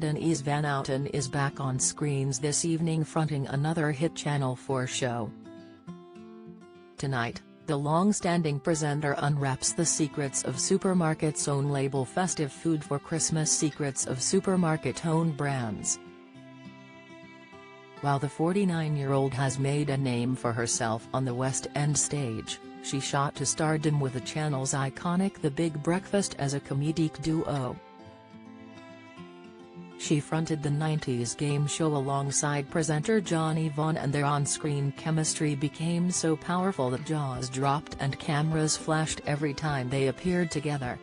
Denise van Outen is back on screens this evening fronting another hit Channel 4 show. Tonight, the long-standing presenter unwraps the secrets of supermarkets' own label festive food for Christmas, secrets of supermarket-owned brands. While the 49-year-old has made a name for herself on the West End stage, she shot to stardom with the channel's iconic The Big Breakfast as a comedic duo. She fronted the 90s game show alongside presenter Johnny Vaughan, and their on-screen chemistry became so powerful that jaws dropped and cameras flashed every time they appeared together.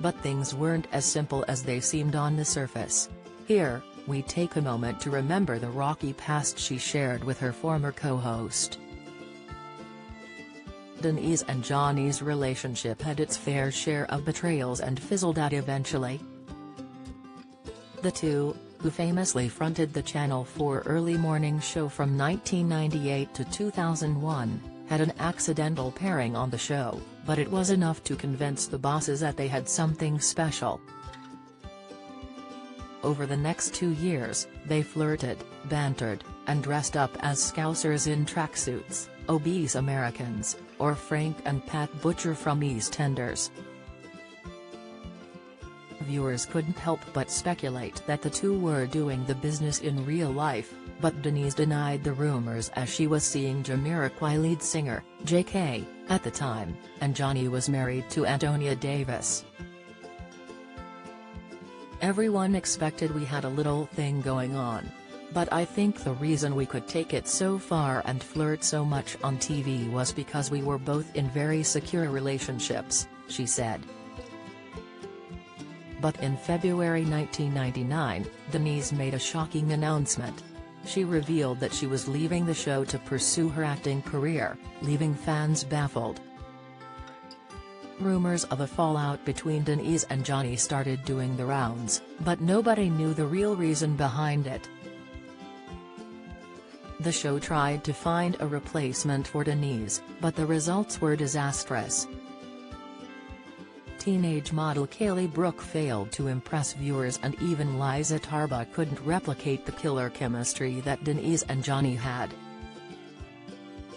But things weren't as simple as they seemed on the surface. Here, we take a moment to remember the rocky past she shared with her former co-host. Denise and Johnny's relationship had its fair share of betrayals and fizzled out eventually. The two, who famously fronted the Channel 4 early morning show from 1998 to 2001, had an accidental pairing on the show, but it was enough to convince the bosses that they had something special. Over the next 2 years, they flirted, bantered, and dressed up as Scousers in tracksuits, obese Americans, or Frank and Pat Butcher from EastEnders. Viewers couldn't help but speculate that the two were doing the business in real life, but Denise denied the rumors as she was seeing Jamiroquai lead singer, J.K., at the time, and Johnny was married to Antonia Davis. "Everyone expected we had a little thing going on. But I think the reason we could take it so far and flirt so much on TV was because we were both in very secure relationships," she said. But in February 1999, Denise made a shocking announcement. She revealed that she was leaving the show to pursue her acting career, leaving fans baffled. Rumors of a fallout between Denise and Johnny started doing the rounds, but nobody knew the real reason behind it. The show tried to find a replacement for Denise, but the results were disastrous. Teenage model Kaylee Brooke failed to impress viewers, and even Liza Tarba couldn't replicate the killer chemistry that Denise and Johnny had.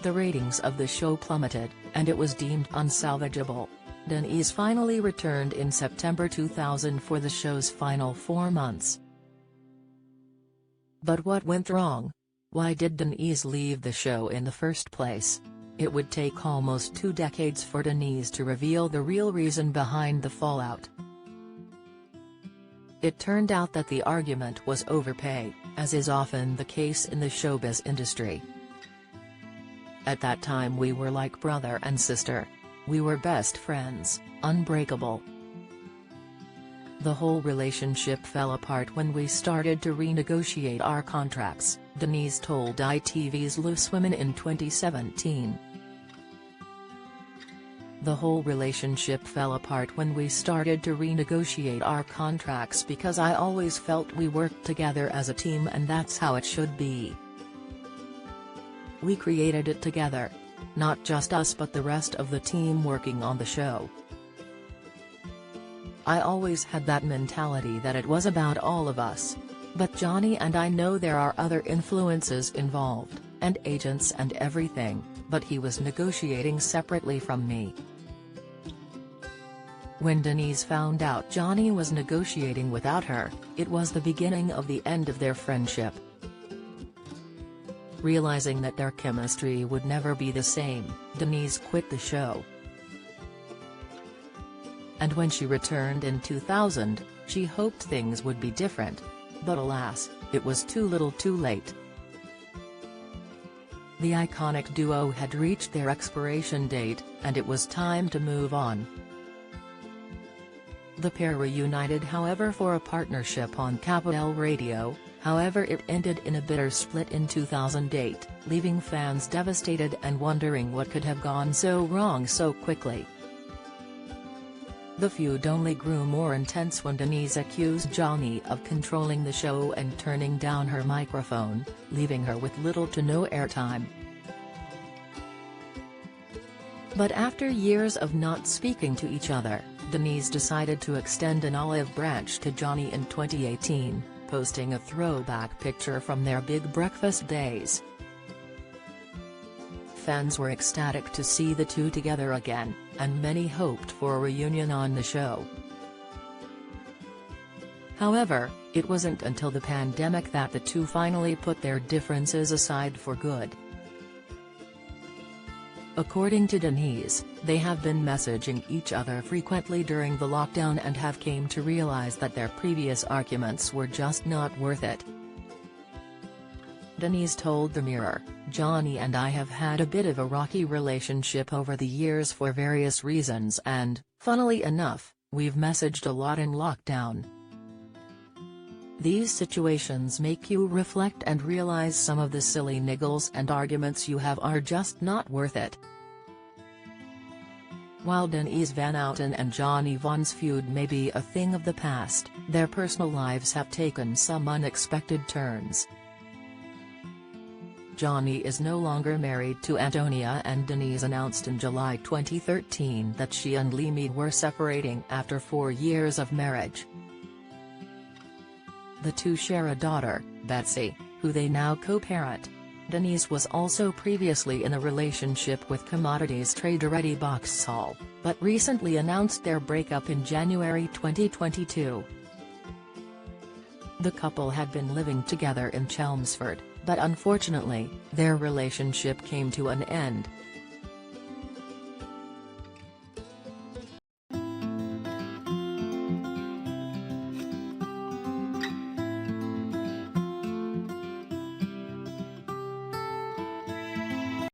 The ratings of the show plummeted, and it was deemed unsalvageable. Denise finally returned in September 2000 for the show's final 4 months. But what went wrong? Why did Denise leave the show in the first place? It would take almost 2 decades for Denise to reveal the real reason behind the fallout. It turned out that the argument was over pay, as is often the case in the showbiz industry. "At that time we were like brother and sister. We were best friends, unbreakable. The whole relationship fell apart when we started to renegotiate our contracts," Denise told ITV's Loose Women in 2017. "The whole relationship fell apart when we started to renegotiate our contracts because I always felt we worked together as a team, and that's how it should be. We created it together. Not just us but the rest of the team working on the show. I always had that mentality that it was about all of us. But Johnny and I know there are other influences involved, and agents and everything, but he was negotiating separately from me." When Denise found out Johnny was negotiating without her, it was the beginning of the end of their friendship. Realizing that their chemistry would never be the same, Denise quit the show. And when she returned in 2000, she hoped things would be different. But alas, it was too little too late. The iconic duo had reached their expiration date, and it was time to move on. The pair reunited, however, for a partnership on Capital Radio. However, it ended in a bitter split in 2008, leaving fans devastated and wondering what could have gone so wrong so quickly. The feud only grew more intense when Denise accused Johnny of controlling the show and turning down her microphone, leaving her with little to no airtime. But after years of not speaking to each other, Denise decided to extend an olive branch to Johnny in 2018, posting a throwback picture from their big breakfast days. Fans were ecstatic to see the two together again, and many hoped for a reunion on the show. However, it wasn't until the pandemic that the two finally put their differences aside for good. According to Denise, they have been messaging each other frequently during the lockdown and have came to realize that their previous arguments were just not worth it. Denise told The Mirror, "Johnny and I have had a bit of a rocky relationship over the years for various reasons and, funnily enough, we've messaged a lot in lockdown. These situations make you reflect and realize some of the silly niggles and arguments you have are just not worth it." While Denise van Outen and Johnny Vaughan's feud may be a thing of the past, their personal lives have taken some unexpected turns. Johnny is no longer married to Antonia, and Denise announced in July 2013 that she and Lee were separating after 4 years of marriage. The two share a daughter, Betsy, who they now co-parent. Denise was also previously in a relationship with commodities trader Eddie Boxall, but recently announced their breakup in January 2022. The couple had been living together in Chelmsford, but unfortunately, their relationship came to an end.